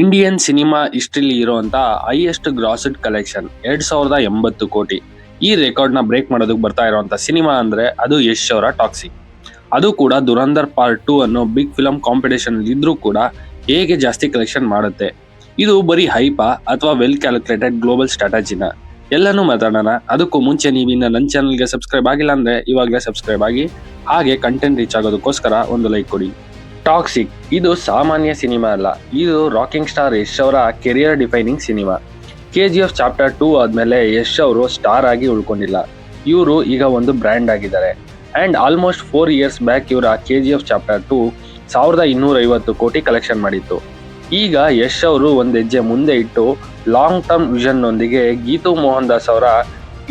Indian cinema ಹಿಸ್ಟ್ರಿಲಿ ಇರುವಂತ highest ಗ್ರಾಸ್ಡ್ collection 2080 ಕೋಟಿ. ಈ ರೆಕಾರ್ಡ್ ನ ಬ್ರೇಕ್ ಮಾಡೋದಕ್ಕೆ ಬರ್ತಾ ಇರುವಂತ ಸಿನಿಮಾ ಅಂದ್ರೆ ಅದು ಯಶ್ ಅವರ ಟಾಕ್ಸಿಕ್. ಅದು ಕೂಡ ದುರಂಧರ್ ಪಾರ್ಟ್ 2 ಅನ್ನೋ ಬಿಗ್ ಫಿಲಂ ಕಾಂಪಿಟೇಷನ್ ಇದ್ರೂ ಕೂಡ ಹೇಗೆ ಜಾಸ್ತಿ ಕಲೆಕ್ಷನ್ ಮಾಡುತ್ತೆ, ಇದು ಬರೀ ಹೈಪಾ ಅಥವಾ ವೆಲ್ ಕ್ಯಾಲ್ಕುಲೇಟೆಡ್ ಗ್ಲೋಬಲ್ ಸ್ಟ್ರಾಟಜಿನ, ಎಲ್ಲನೂ ಮಾತಾಡೋಣ. ಅದಕ್ಕೂ ಮುಂಚೆ ನೀವಿನ್ನ ನನ್ನ ಚಾನಲ್ಗೆ ಸಬ್ಸ್ಕ್ರೈಬ್ ಆಗಿಲ್ಲ ಅಂದ್ರೆ ಇವಾಗಲೇ ಸಬ್ಸ್ಕ್ರೈಬ್ ಆಗಿ, ಹಾಗೆ ಕಂಟೆಂಟ್ ರೀಚ್ ಆಗೋದಕ್ಕೋಸ್ಕರ ಒಂದು ಲೈಕ್ ಕೊಡಿ. ಟಾಕ್ಸಿಕ್ ಇದು ಸಾಮಾನ್ಯ ಸಿನಿಮಾ ಅಲ್ಲ, ಇದು ರಾಕಿಂಗ್ ಸ್ಟಾರ್ ಯಶ್ ಅವರ career defining cinema. KGF chapter 2 ಆದ್ಮೇಲೆ ಯಶ್ ಅವರು ಸ್ಟಾರ್ ಆಗಿ ಉಳ್ಕೊಂಡಿಲ್ಲ, ಇವರು ಈಗ ಒಂದು ಬ್ರ್ಯಾಂಡ್ ಆಗಿದ್ದಾರೆ. ಅಂಡ್ ಆಲ್ಮೋಸ್ಟ್ 4 years ಬ್ಯಾಕ್ ಇವರ KGF ಚಾಪ್ಟರ್ 2 1250 ಕೋಟಿ ಕಲೆಕ್ಷನ್ ಮಾಡಿತ್ತು. ಈಗ ಯಶ್ ಅವರು ಒಂದು ಹೆಜ್ಜೆ ಮುಂದೆ ಇಟ್ಟು ಲಾಂಗ್ ಟರ್ಮ್ ವಿಷನ್ ನೊಂದಿಗೆ ಗೀತು ಮೋಹನ್ ದಾಸ್ ಅವರ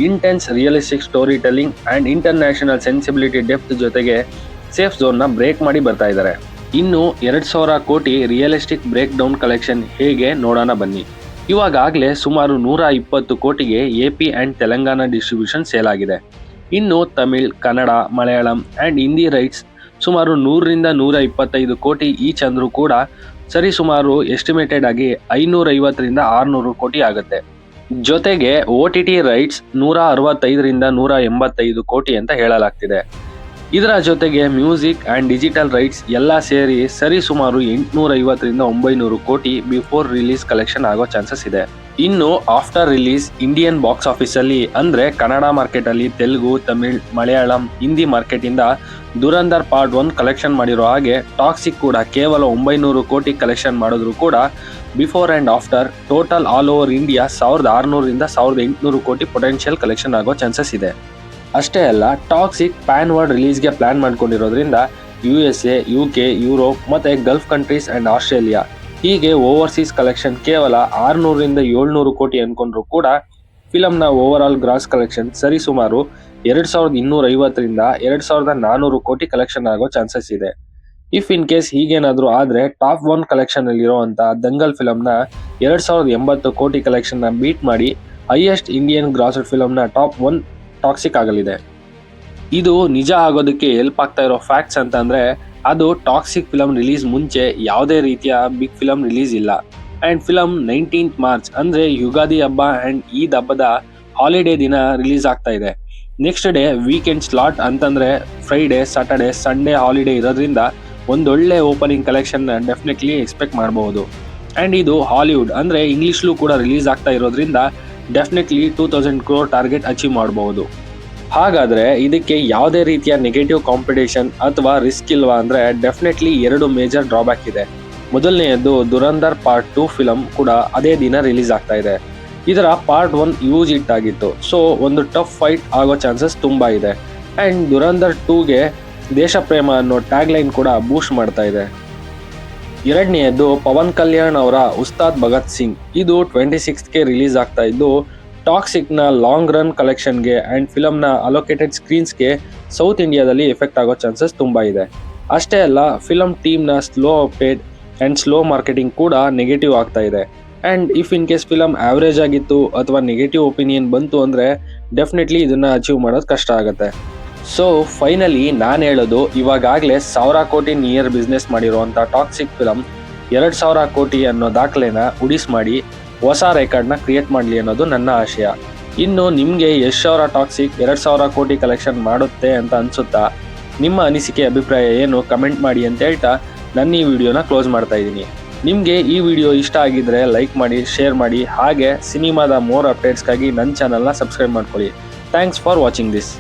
intense realistic story telling and international sensibility depth ಜೊತೆಗೆ ಸೇಫ್ ಝೋನ್ ನ ಬ್ರೇಕ್ ಮಾಡಿ ಬರ್ತಾ ಇದ್ದಾರೆ. ಇನ್ನು 2000 ಕೋಟಿ ರಿಯಲಿಸ್ಟಿಕ್ ಬ್ರೇಕ್ ಡೌನ್ ಕಲೆಕ್ಷನ್ ಹೇಗೆ ನೋಡೋಣ ಬನ್ನಿ. ಇವಾಗಲೇ ಸುಮಾರು 120 ಕೋಟಿಗೆ AP and Telangana distribution sale ಆಗಿದೆ. ಇನ್ನು ತಮಿಳ್, ಕನ್ನಡ, ಮಲಯಾಳಂ ಅಂಡ್ ಹಿಂದಿ ರೈಟ್ಸ್ ಸುಮಾರು 100ರಿಂದ 125 ಕೋಟಿ ಈಚ್ ಅಂದ್ರೂ ಕೂಡ ಸರಿ ಸುಮಾರು ಎಸ್ಟಿಮೇಟೆಡ್ ಆಗಿ 550ರಿಂದ 600 ಕೋಟಿ ಆಗುತ್ತೆ. ಜೊತೆಗೆ OTT ರೈಟ್ಸ್ 165ರಿಂದ 185 ಕೋಟಿ ಅಂತ ಹೇಳಲಾಗ್ತಿದೆ. ಇದರ ಜೊತೆಗೆ ಮ್ಯೂಸಿಕ್ ಅಂಡ್ ಡಿಜಿಟಲ್ ರೈಟ್ಸ್ ಎಲ್ಲ ಸೇರಿ ಸರಿ ಸುಮಾರು 850ರಿಂದ 900 ಕೋಟಿ ಬಿಫೋರ್ ರಿಲೀಸ್ ಕಲೆಕ್ಷನ್ ಆಗೋ ಚಾನ್ಸಸ್ ಇದೆ. ಇನ್ನು after release Indian box office ಅಲ್ಲಿ ಅಂದ್ರೆ ಕನ್ನಡ ಮಾರ್ಕೆಟ್ ಅಲ್ಲಿ ತೆಲುಗು, ತಮಿಳ್, ಮಲಯಾಳಂ, ಹಿಂದಿ ಮಾರ್ಕೆಟ್ ಇಂದ ದುರಂಧರ್ ಪಾರ್ಟ್ 1 ಕಲೆಕ್ಷನ್ ಮಾಡಿರೋ ಹಾಗೆ ಟಾಕ್ಸಿಕ್ ಕೂಡ ಕೇವಲ 900 ಕೋಟಿ ಕಲೆಕ್ಷನ್ ಮಾಡಿದ್ರು ಕೂಡ before and after total all over India 1600ರಿಂದ 1800 ಕೋಟಿ ಪೊಟೆನ್ಷಿಯಲ್ ಕಲೆಕ್ಷನ್ ಆಗೋ ಚಾನ್ಸಸ್ ಇದೆ. ಅಷ್ಟೇ ಅಲ್ಲ, ಟಾಕ್ಸಿಕ್ ಪ್ಯಾನ್ ವರ್ಲ್ಡ್ ರಿಲೀಸ್ಗೆ ಪ್ಲಾನ್ ಮಾಡ್ಕೊಂಡಿರೋದ್ರಿಂದ USA, UK, ಯುರೋಪ್ ಮತ್ತೆ ಗಲ್ಫ್ ಕಂಟ್ರೀಸ್ ಅಂಡ್ ಆಸ್ಟ್ರೇಲಿಯಾ ಹೀಗೆ ಓವರ್ಸೀಸ್ ಕಲೆಕ್ಷನ್ ಕೇವಲ 600ರಿಂದ 700 ಕೋಟಿ ಅನ್ಕೊಂಡ್ರು ಕೂಡ ಫಿಲಂನ ಓವರ್ ಆಲ್ ಗ್ರಾಸ್ ಕಲೆಕ್ಷನ್ ಸರಿ ಸುಮಾರು 2250ರಿಂದ 2400 ಕೋಟಿ ಕಲೆಕ್ಷನ್ ಆಗೋ ಚಾನ್ಸಸ್ ಇದೆ. ಇಫ್ ಇನ್ ಕೇಸ್ ಹೀಗೇನಾದ್ರೂ ಆದ್ರೆ ಟಾಪ್ 1 ಕಲೆಕ್ಷನ್ ಅಲ್ಲಿ ಇರುವಂತ ದಂಗಲ್ ಫಿಲಂನ 2080 ಕೋಟಿ ಕಲೆಕ್ಷನ್ ನ ಬೀಟ್ ಮಾಡಿ ಹೈಯೆಸ್ಟ್ ಇಂಡಿಯನ್ ಗ್ರಾಸ್ಡ್ ಫಿಲಂನ ಟಾಪ್ 1 ಟಾಕ್ಸಿಕ್ ಆಗಲಿದೆ. ಇದು ನಿಜ ಆಗೋದಕ್ಕೆ ಹೆಲ್ಪ್ ಆಗ್ತಾ ಇರೋ ಫ್ಯಾಕ್ಟ್ಸ್ ಅಂತಂದ್ರೆ ಅದು ಟಾಕ್ಸಿಕ್ ಫಿಲಂ ರಿಲೀಸ್ ಮುಂಚೆ ಯಾವುದೇ ರೀತಿಯ ಬಿಗ್ ಫಿಲಂ ರಿಲೀಸ್ ಇಲ್ಲ. ಅಂಡ್ ಫಿಲಂ 19th ಮಾರ್ಚ್ ಅಂದ್ರೆ ಯುಗಾದಿ ಹಬ್ಬ ಅಂಡ್ ಈದ್ ಹಬ್ಬದ ಹಾಲಿಡೇ ದಿನ ರಿಲೀಸ್ ಆಗ್ತಾ ಇದೆ. ನೆಕ್ಸ್ಟ್ ಡೇ ವೀಕೆಂಡ್ ಸ್ಲಾಟ್ ಅಂತಂದ್ರೆ ಫ್ರೈಡೆ, ಸ್ಯಾಟರ್ಡೆ, ಸಂಡೇ ಹಾಲಿಡೇ ಇರೋದ್ರಿಂದ ಒಂದೊಳ್ಳೆ ಓಪನಿಂಗ್ ಕಲೆಕ್ಷನ್ ಡೆಫಿನೆಟ್ಲಿ ಎಕ್ಸ್ಪೆಕ್ಟ್ ಮಾಡಬಹುದು. ಅಂಡ್ ಇದು ಹಾಲಿವುಡ್ ಅಂದ್ರೆ ಇಂಗ್ಲಿಷ್ಲೂ ಕೂಡ ರಿಲೀಸ್ ಆಗ್ತಾ ಇರೋದ್ರಿಂದ ಡೆಫಿನೆಟ್ಲಿ 2000 crore ಟಾರ್ಗೆಟ್ ಅಚೀವ್ ಮಾಡಬಹುದು. ಹಾಗಾದ್ರೆ ಇದಕ್ಕೆ ಯಾವುದೇ ರೀತಿಯ ನೆಗೆಟಿವ್ ಕಾಂಪಿಟೇಷನ್ ಅಥವಾ ರಿಸ್ಕ್ ಇಲ್ವಾ ಅಂದ್ರೆ ಡೆಫಿನೆಟ್ಲಿ 2 ಮೇಜರ್ ಡ್ರಾಬ್ಯಾಕ್ ಇದೆ. ಮೊದಲನೆಯದು ದುರಂಧರ್ ಪಾರ್ಟ್ 2 ಫಿಲಂ ಕೂಡ ಅದೇ ದಿನ ರಿಲೀಸ್ ಆಗ್ತಾ ಇದೆ. ಇದರ ಪಾರ್ಟ್ 1 ಯೂಸ್ ಹಿಟ್ ಆಗಿತ್ತು, ಸೊ ಒಂದು ಟಫ್ ಫೈಟ್ ಆಗೋ ಚಾನ್ಸಸ್ ತುಂಬಾ ಇದೆ. ಅಂಡ್ ದುರಂಧರ್ 2ಗೆ ದೇಶ ಪ್ರೇಮ ಅನ್ನೋ ಟ್ಯಾಗ್ ಲೈನ್ ಕೂಡ ಬೂಸ್ಟ್ ಮಾಡ್ತಾ ಇದೆ. ಎರಡನೆಯದು ಪವನ್ ಕಲ್ಯಾಣ್ ಅವರ ಉಸ್ತಾದ್ ಭಗತ್ ಸಿಂಗ್, ಇದು 26ಗೆ ರಿಲೀಸ್ ಆಗ್ತಾ ಇದ್ದು ಟಾಕ್ಸಿಕ್ ನ ಲಾಂಗ್ ರನ್ ಕಲೆಕ್ಷನ್ಗೆ ಅಂಡ್ ಫಿಲಂನ ಅಲೋಕೇಟೆಡ್ ಸ್ಕ್ರೀನ್ಸ್ಗೆ ಸೌತ್ ಇಂಡಿಯಾದಲ್ಲಿ ಎಫೆಕ್ಟ್ ಆಗೋ ಚಾನ್ಸಸ್ ತುಂಬಾ ಇದೆ. ಅಷ್ಟೇ ಅಲ್ಲ, ಫಿಲಂ ಟೀಮ್ ನ slow update and slow marketing ಕೂಡ ನೆಗೆಟಿವ್ ಆಗ್ತಾ ಇದೆ. And if in case film average ಆಗಿತ್ತು ಅಥವಾ ನೆಗೆಟಿವ್ ಒಪಿನಿಯನ್ ಬಂತು ಅಂದ್ರೆ ಡೆಫಿನೆಟ್ಲಿ ಇದನ್ನ ಅಚೀವ್ ಮಾಡೋದು ಕಷ್ಟ ಆಗುತ್ತೆ. ಸೊ ಫೈನಲಿ ನಾನು ಹೇಳೋದು, ಇವಾಗಲೇ 1000 ಕೋಟಿ ನಿಯರ್ ಬಿಸ್ನೆಸ್ ಮಾಡಿರುವಂಥ ಟಾಕ್ಸಿಕ್ ಫಿಲಂ 2000 ಕೋಟಿ ಅನ್ನೋ ದಾಖಲೆನ ಉಡಿಸ್ ಮಾಡಿ ಹೊಸ ರೆಕಾರ್ಡ್ನ ಕ್ರಿಯೇಟ್ ಮಾಡಲಿ ಅನ್ನೋದು ನನ್ನ ಆಶಯ. ಇನ್ನು ನಿಮಗೆ ಯಶ್ ಅವರ ಟಾಕ್ಸಿಕ್ 2000 ಕೋಟಿ ಕಲೆಕ್ಷನ್ ಮಾಡುತ್ತೆ ಅಂತ ಅನ್ಸುತ್ತಾ? ನಿಮ್ಮ ಅನಿಸಿಕೆ, ಅಭಿಪ್ರಾಯ ಏನು ಕಮೆಂಟ್ ಮಾಡಿ ಅಂತ ಹೇಳ್ತಾ ನನ್ನ ಈ ವಿಡಿಯೋನ ಕ್ಲೋಸ್ ಮಾಡ್ತಾ ಇದ್ದೀನಿ. ನಿಮಗೆ ಈ ವಿಡಿಯೋ ಇಷ್ಟ ಆಗಿದ್ರೆ ಲೈಕ್ ಮಾಡಿ, ಶೇರ್ ಮಾಡಿ, ಹಾಗೆ ಸಿನಿಮಾದ ಮೋರ್ ಅಪ್ಡೇಟ್ಸ್ಗಾಗಿ ನನ್ನ ಚಾನಲ್ನ ಸಬ್ಸ್ಕ್ರೈಬ್ ಮಾಡ್ಕೊಳ್ಳಿ. Thanks for watching this.